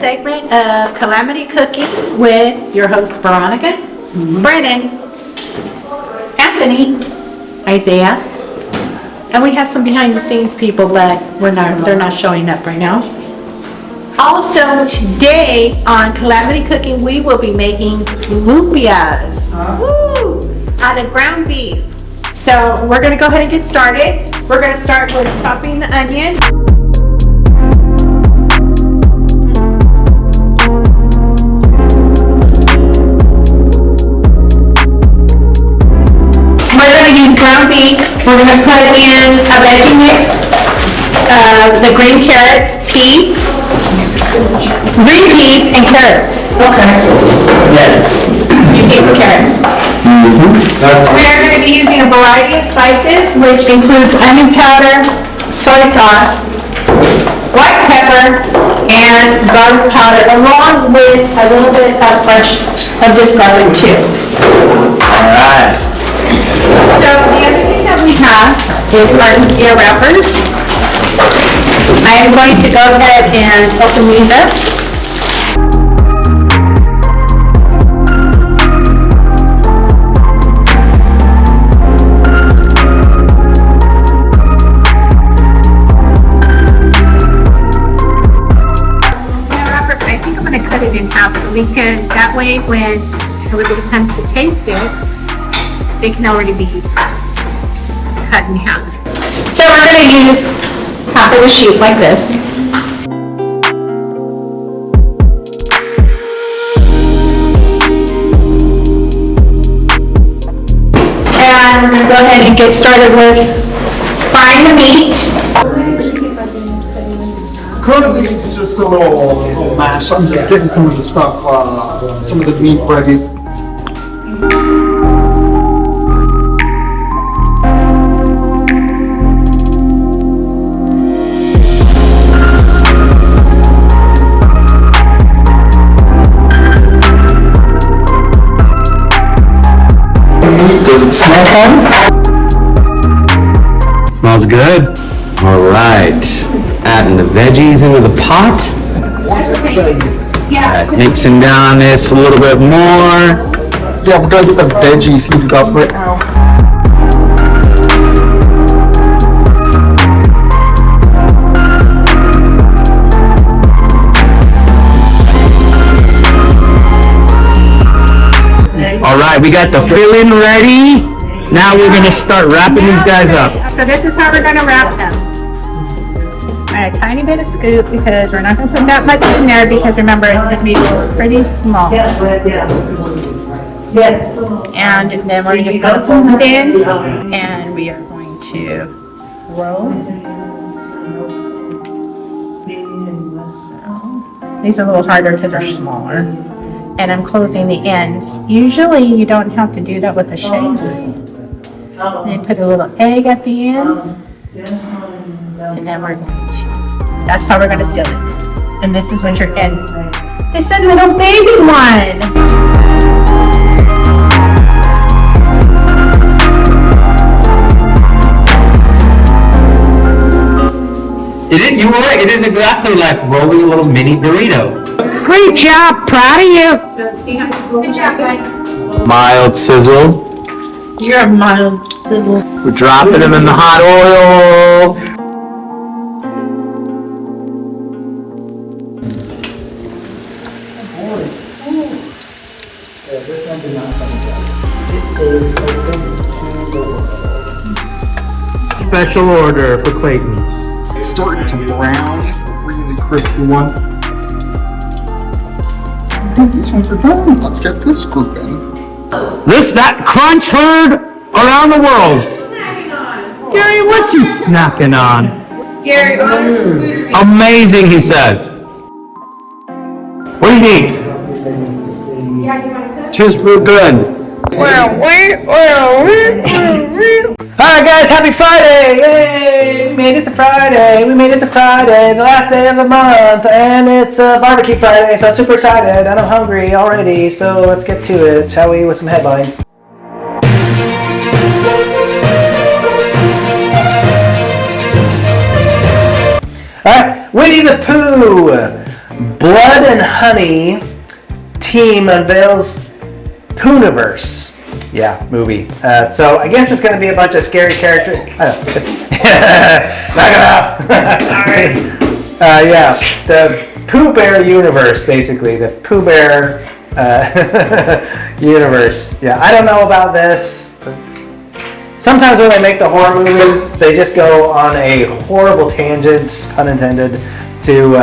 segment of Calamity Cooking with your hosts Veronica, Brennan, Anthony, Isaiah, and we have some behind the scenes people, but they're not showing up right now. Also today on Calamity Cooking we will be making lupias out of ground beef. So we're going to go ahead and get started. We're going to start with chopping the onion. We're going to use ground beef. We're going to put in a veggie mix, the green carrots, peas, and carrots. Okay. Yes. Green peas and carrots. We're going to be using a variety of spices, which includes onion powder, soy sauce, white pepper, and garlic powder, along with a little bit of this garlic too. All right. So the other thing that we have is our ear wrappers. I am going to go ahead and open these up. I think I'm going to cut it in half so we can, that way when everybody comes to taste it, they can already be cut in half. So we're going to use half of the sheet like this. And we're going to go ahead and get started with frying the meat. Currently it's just a little mash. I'm just getting some of the stuff, some of the meat ready. Does it smell fun? Smells good. All right. Adding the veggies into the pot. Mixing down this a little bit more. Yeah, we're gonna get the veggies heated up right now. All right, we got the filling ready. Now we're gonna start wrapping these guys up. So this is how we're going to wrap them. A tiny bit of scoop because we're not going to put that much in there because remember it's going to be pretty small. And then we're just going to fold it in and we are going to roll. These are a little harder because they're smaller. And I'm closing the ends. Usually you don't have to do that with a shaver. They put a little egg at the end. And then we're going to, that's how we're going to seal it. And this is what you're getting. It's a little baby one. You were right. It is exactly like rolling a little mini burrito. Great job. Proud of you. So see how good job, guys. Mild sizzle. You're a mild sizzle. We're dropping them in the hot oil. Special order for Clayton. It's starting to brown, really crispy one. These ones are done. Let's get this group in. This, that crunch heard around the world. Gary, what you snacking on? Gary, honest food. Amazing, he says. What do you think? Tastes real good. Alright guys, happy Friday! Yay! We made it to Friday! We made it to Friday, the last day of the month, and it's barbecue Friday, so I'm super excited and I'm hungry already, so let's get to it, shall we, with some headlines. Alright, Winnie the Pooh! Blood and Honey team unveils Pooniverse. Yeah, movie. So I guess it's going to be a bunch of scary characters. Knock it off. All right. Yeah, the Pooh Bear universe, basically. The Pooh Bear universe. Yeah, I don't know about this. Sometimes when they make the horror movies, they just go on a horrible tangent, pun intended, to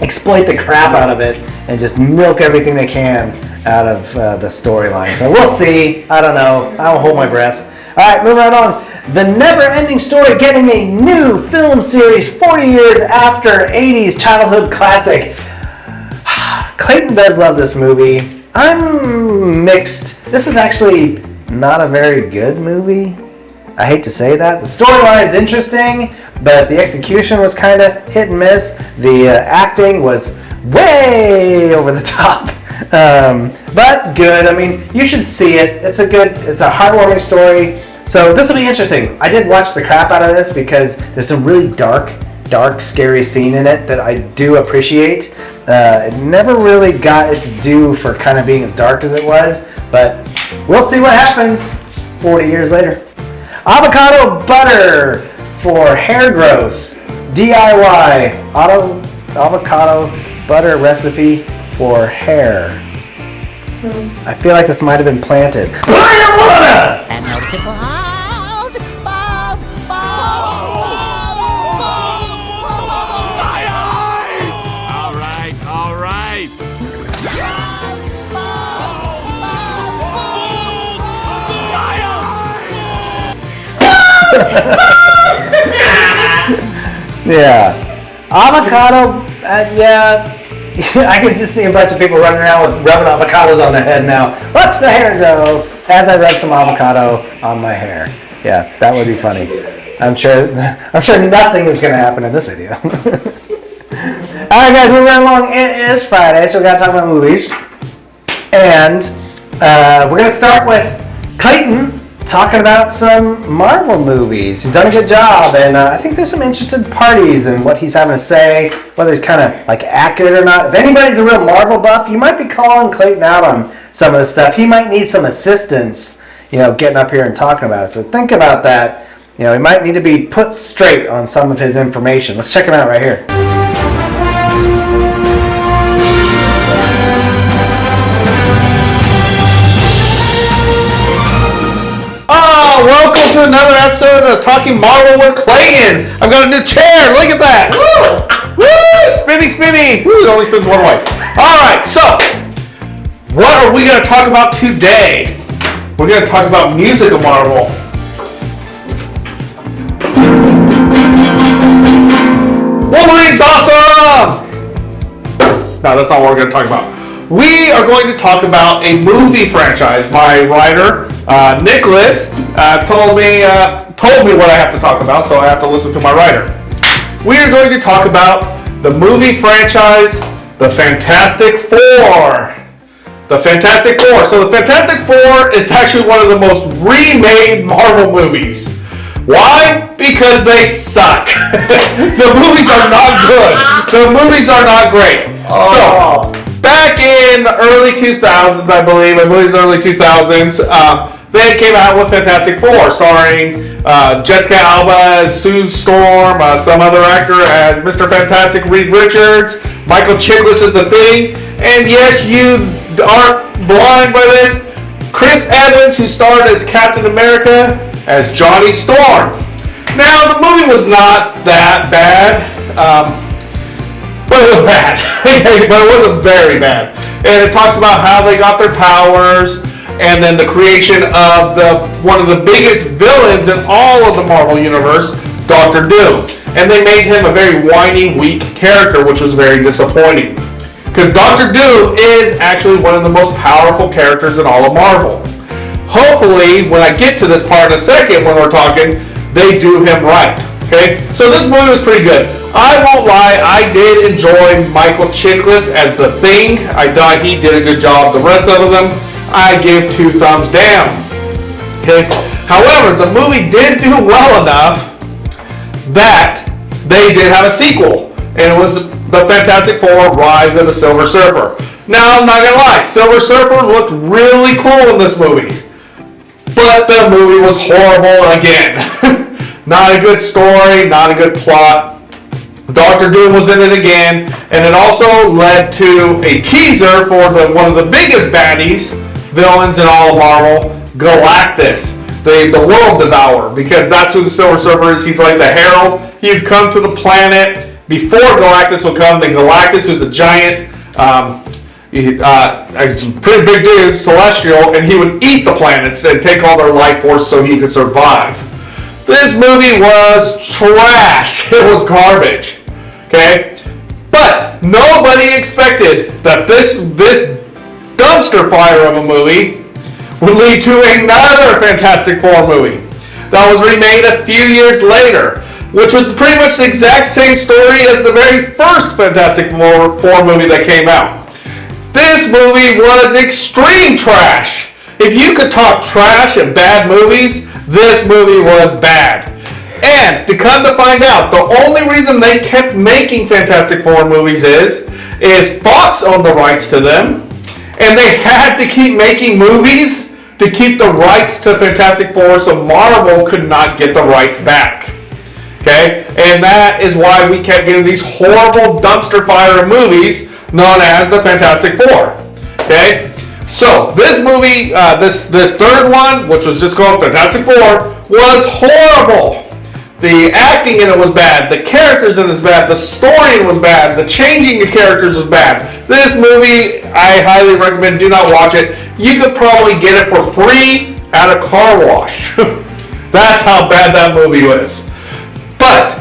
exploit the crap out of it and just milk everything they can out of the storyline. So we'll see. I don't know. I'll hold my breath. All right, moving right on. The Never-Ending Story getting a new film series 40 years after 80s childhood classic. Clayton does love this movie. I'm mixed. This is actually not a very good movie. I hate to say that. The storyline is interesting, but the execution was kind of hit and miss. The acting was way over the top. But good. I mean, you should see it. It's a heartwarming story. So this will be interesting. I did watch the crap out of this because there's some really dark, scary scene in it that I do appreciate. It never really got its due for kind of being as dark as it was, but we'll see what happens 40 years later. Avocado butter for hair growth. DIY avocado butter recipe for hair. I feel like this might have been planted. Marijuana! And noticeable. All right. Yeah. Avocado, yeah. I can just see a bunch of people running around with rubbing avocados on their head now. Watch the hair grow as I rub some avocado on my hair. Yeah, that would be funny. I'm sure nothing is going to happen in this video. Alright guys, moving right along. It is Friday, so we got to talk about movies. And we're going to start with Clayton talking about some Marvel movies. He's done a good job, and I think there's some interested parties in what he's having to say, whether it's kind of like accurate or not. If anybody's a real Marvel buff, you might be calling Clayton out on some of the stuff. He might need some assistance, getting up here and talking about it. So think about that. He might need to be put straight on some of his information. Let's check him out right here. Welcome to another episode of Talking Marvel with Clayton. I've got a new chair. Look at that. Woo! Woo! Spinny. Woo! It only spins one way. All right. So, what are we going to talk about today? We're going to talk about music of Marvel. Wolverine's awesome. No, that's not what we're going to talk about. We are going to talk about a movie franchise. My writer, Nicholas, told me what I have to talk about, so I have to listen to my writer. We are going to talk about the movie franchise, The Fantastic Four. The Fantastic Four. So The Fantastic Four is actually one of the most remade Marvel movies. Why? Because they suck. The movies are not good. The movies are not great. So, back in the early 2000s, I believe, early 2000s, they came out with Fantastic Four, starring Jessica Alba as Sue Storm, some other actor as Mr. Fantastic, Reed Richards, Michael Chiklis as the Thing, and yes, you aren't blind by this, Chris Evans, who starred as Captain America, as Johnny Storm. Now, the movie was not that bad, but it was bad. But it wasn't very bad. And it talks about how they got their powers, and then the creation of one of the biggest villains in all of the Marvel Universe, Dr. Doom. And they made him a very whiny, weak character, which was very disappointing. Because Dr. Doom is actually one of the most powerful characters in all of Marvel. Hopefully, when I get to this part in a second, when we're talking, they do him right. Okay? So this movie was pretty good. I won't lie, I did enjoy Michael Chiklis as the Thing. I thought he did a good job. The rest of them, I give 2 thumbs down. Okay? However, the movie did do well enough that they did have a sequel. And it was The Fantastic Four: Rise of the Silver Surfer. Now, I'm not gonna lie, Silver Surfer looked really cool in this movie. But the movie was horrible again. Not a good story, not a good plot. Dr. Doom was in it again, and it also led to a teaser for one of the biggest baddies, villains in all of Marvel, Galactus, the World Devourer, because that's who the Silver Surfer is. He's like the herald. He'd come to the planet before Galactus would come. Then Galactus, who's a giant, he's a pretty big dude, celestial, and he would eat the planets and take all their life force so he could survive. This movie was trash. It was garbage. Okay? But nobody expected that this dumpster fire of a movie would lead to another Fantastic Four movie that was remade a few years later, which was pretty much the exact same story as the very first Fantastic Four movie that came out. This movie was extreme trash. If you could talk trash and bad movies, this movie was bad. And to come to find out, the only reason they kept making Fantastic Four movies is Fox owned the rights to them, and they had to keep making movies to keep the rights to Fantastic Four so Marvel could not get the rights back. Okay? And that is why we kept getting these horrible dumpster fire movies known as the Fantastic Four. Okay? So, this movie, this third one, which was just called Fantastic Four, was horrible. The acting in it was bad, the characters in it was bad, the story was bad, the changing the characters was bad. This movie, I highly recommend, do not watch it. You could probably get it for free at a car wash. That's how bad that movie was. But,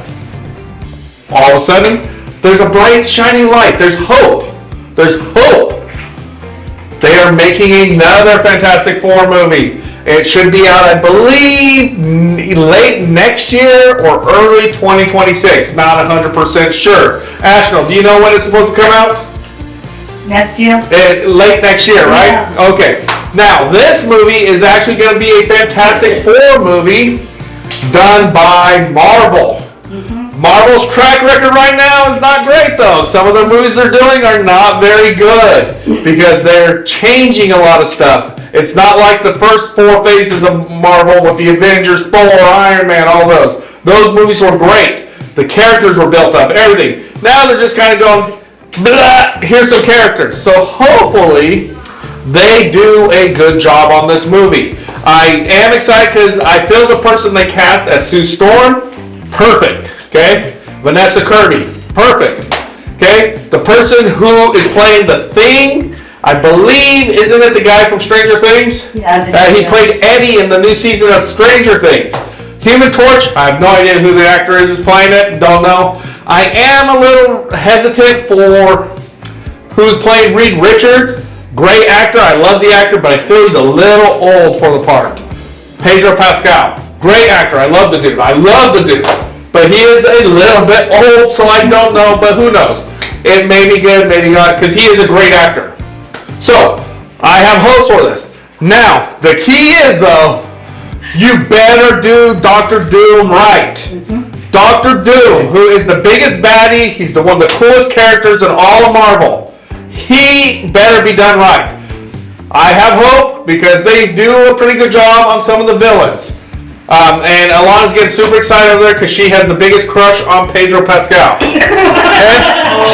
all of a sudden, there's a bright shining light. There's hope. There's hope. They are making another Fantastic Four movie. It should be out, I believe, late next year or early 2026. Not 100% sure. Ashnell, do you know when it's supposed to come out? Next year? Late next year, right? Yeah. Okay. Now, this movie is actually going to be a Fantastic Four movie done by Marvel. Marvel's track record right now is not great, though. Some of the movies they're doing are not very good because they're changing a lot of stuff. It's not like the first four phases of Marvel with the Avengers, Thor, Iron Man, all those. Those movies were great. The characters were built up, everything. Now they're just kind of going, blah, here's some characters. So hopefully they do a good job on this movie. I am excited because I feel the person they cast as Sue Storm, perfect. Okay? Vanessa Kirby, perfect. Okay? The person who is playing the Thing, I believe, isn't it the guy from Stranger Things? Yeah. He played Eddie in the new season of Stranger Things. Human Torch, I have no idea who the actor is who's playing it, don't know. I am a little hesitant for who's playing Reed Richards. Great actor, I love the actor, but I feel he's a little old for the part. Pedro Pascal, great actor, I love the dude. But he is a little bit old, so I don't know, but who knows. It may be good, maybe not, because he is a great actor. So, I have hopes for this. Now, the key is, though, you better do Dr. Doom right. Dr. Doom, who is the biggest baddie, he's one of the coolest characters in all of Marvel. He better be done right. I have hope, because they do a pretty good job on some of the villains. And Alana's getting super excited over there because she has the biggest crush on Pedro Pascal. Okay?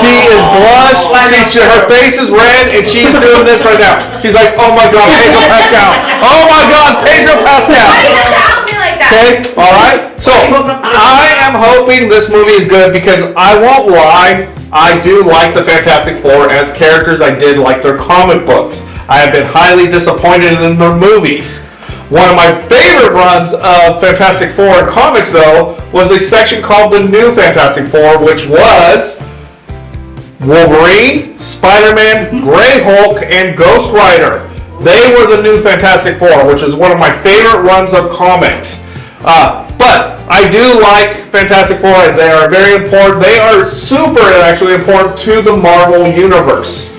She is blushed, her face is red, and she's doing this right now. She's like, oh my god, Pedro Pascal. Oh my god, Pedro Pascal. Why you tell me like that? Okay, alright? So, I am hoping this movie is good because I won't lie, I do like the Fantastic Four as characters. I did like their comic books. I have been highly disappointed in their movies. One of my favorite runs of Fantastic Four in comics, though, was a section called the New Fantastic Four, which was Wolverine, Spider-Man, Grey Hulk, and Ghost Rider. They were the New Fantastic Four, which is one of my favorite runs of comics. But I do like Fantastic Four. They are very important. They are super actually important to the Marvel Universe.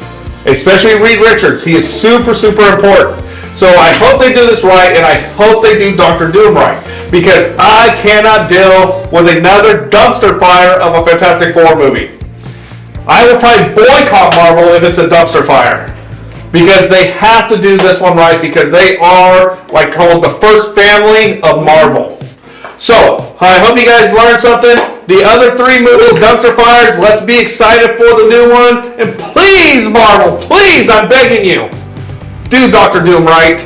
Especially Reed Richards. He is super, super important. So I hope they do this right, and I hope they do Dr. Doom right. Because I cannot deal with another dumpster fire of a Fantastic Four movie. I would probably boycott Marvel if it's a dumpster fire. Because they have to do this one right, because they are like called the first family of Marvel. So, I hope you guys learned something. The other 3 movies, dumpster fires, let's be excited for the new one. And please, Marvel, please, I'm begging you, do Doctor Doom right.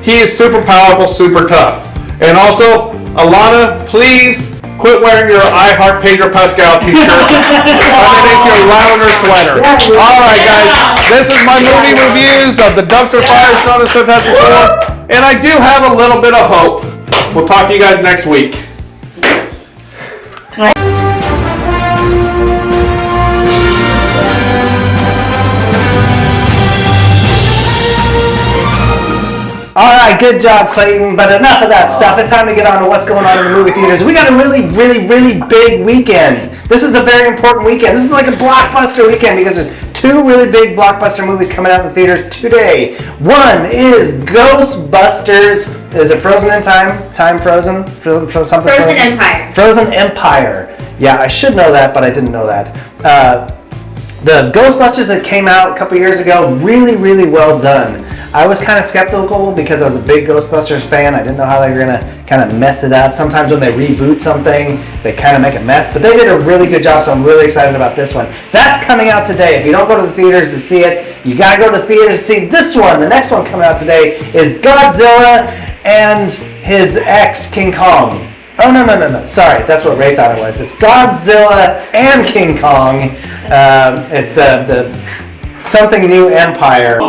He is super powerful, super tough. And also, Alana, please quit wearing your I Heart Pedro Pascal t-shirt underneath your lavender sweater. Alright guys, this is my movie reviews of the dumpster fires known as Fantastic Four. And I do have a little bit of hope. We'll talk to you guys next week. All right, good job, Clayton. But enough of that stuff. It's time to get on to what's going on in the movie theaters. We got a really big weekend. This is a very important weekend. This is like a blockbuster weekend because there's 2 really big blockbuster movies coming out in the theaters today. One is Ghostbusters. Is it Frozen in Time? Time Frozen? Something Frozen Empire. Frozen Empire. Yeah, I should know that, but I didn't know that. The Ghostbusters that came out a couple years ago, really well done. I was kind of skeptical because I was a big Ghostbusters fan. I didn't know how they were going to kind of mess it up. Sometimes when they reboot something, they kind of make a mess. But they did a really good job, so I'm really excited about this one. That's coming out today. If you don't go to the theaters to see it, you got to go to the theaters to see this one. The next one coming out today is Godzilla and his ex, King Kong. Oh, no. Sorry, that's what Ray thought it was. It's Godzilla and King Kong. It's the something new Empire.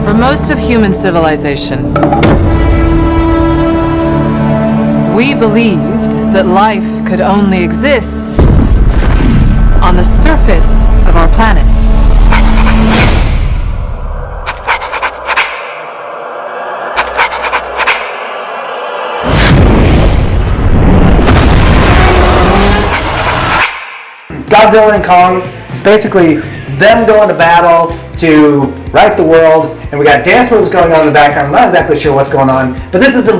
For most of human civilization, we believed that life could only exist on the surface of our planet. Godzilla and Kong is basically them going to battle to right the world, and we got dance moves going on in the background. I'm not exactly sure what's going on, but this is a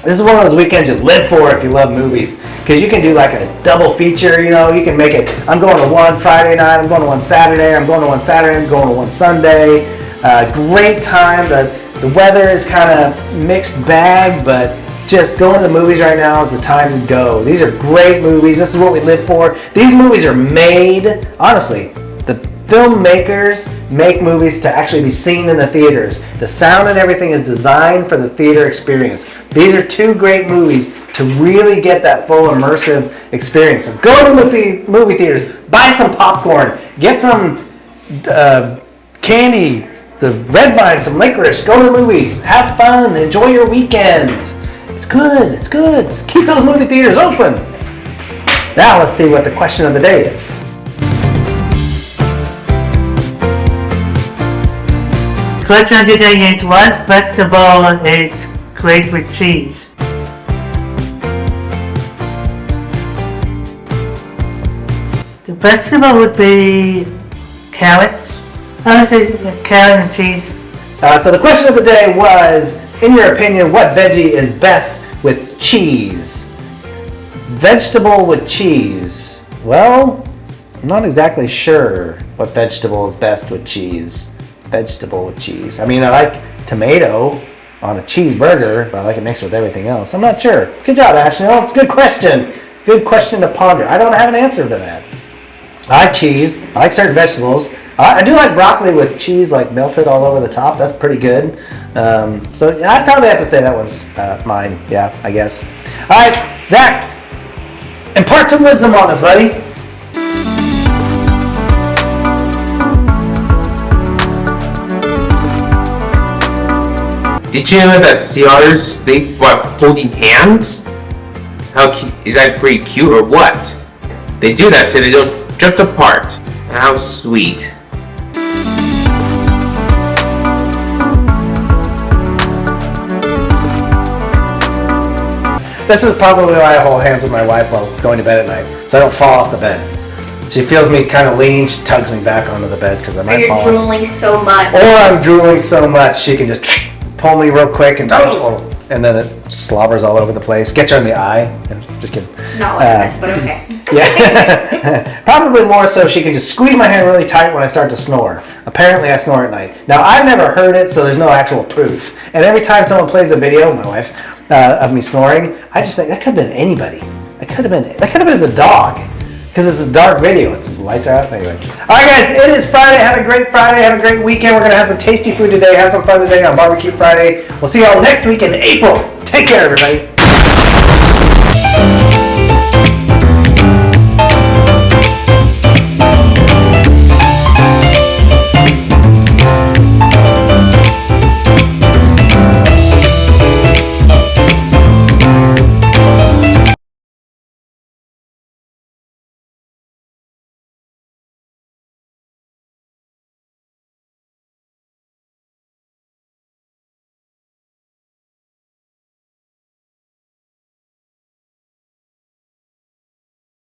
this is one of those weekends you live for if you love movies, because you can do like a double feature, you know, you can make it, I'm going to one Friday night, I'm going to one Saturday, I'm going to one Saturday, I'm going to one Sunday. Great time. The weather is kind of mixed bag, but just going to the movies right now is the time to go. These are great movies. This is what we live for. These movies are made, honestly, the filmmakers make movies to actually be seen in the theaters. The sound and everything is designed for the theater experience. These are 2 great movies to really get that full immersive experience. So go to the movie theaters, buy some popcorn, get some candy, the red vine, some licorice, go to the movies, have fun, enjoy your weekend. It's good. Keep those movie theaters open. Now let's see what the question of the day is. Question of the day is, what vegetable is great with cheese? The vegetable would be carrots. I would say carrot and cheese. So the question of the day was, in your opinion, what veggie is best with cheese? Vegetable with cheese. Well, I'm not exactly sure what vegetable is best with cheese. Vegetable with cheese. I mean, I like tomato on a cheeseburger, but I like it mixed with everything else. I'm not sure. Good job, Ashley. Oh, it's a good question. Good question to ponder. I don't have an answer to that. I like cheese. I like certain vegetables. I do like broccoli with cheese like melted all over the top. That's pretty good. So yeah, I'd probably have to say that was mine. Yeah, I guess. All right, Zach, impart some wisdom on us, buddy. Did you know that sea otters think about holding hands? Is that pretty cute or what? They do that so they don't drift apart. How sweet. This is probably why I hold hands with my wife while going to bed at night, so I don't fall off the bed. She feels me kind of lean. She tugs me back onto the bed because I might You're fall. drooling so much. Or I'm drooling so much she can just pull me real quick and then it slobbers all over the place. Gets her in the eye. Just kidding. Not like that, but okay. Yeah. Probably more so she can just squeeze my hand really tight when I start to snore. Apparently I snore at night. Now I've never heard it, so there's no actual proof. And every time someone plays a video, my wife, of me snoring, I just think that could have been anybody. That could have been the dog. Because it's a dark video. It's lights out. Anyway. Alright guys, it is Friday. Have a great Friday. Have a great weekend. We're gonna have some tasty food today. Have some fun today on Barbecue Friday. We'll see y'all next week in April. Take care everybody.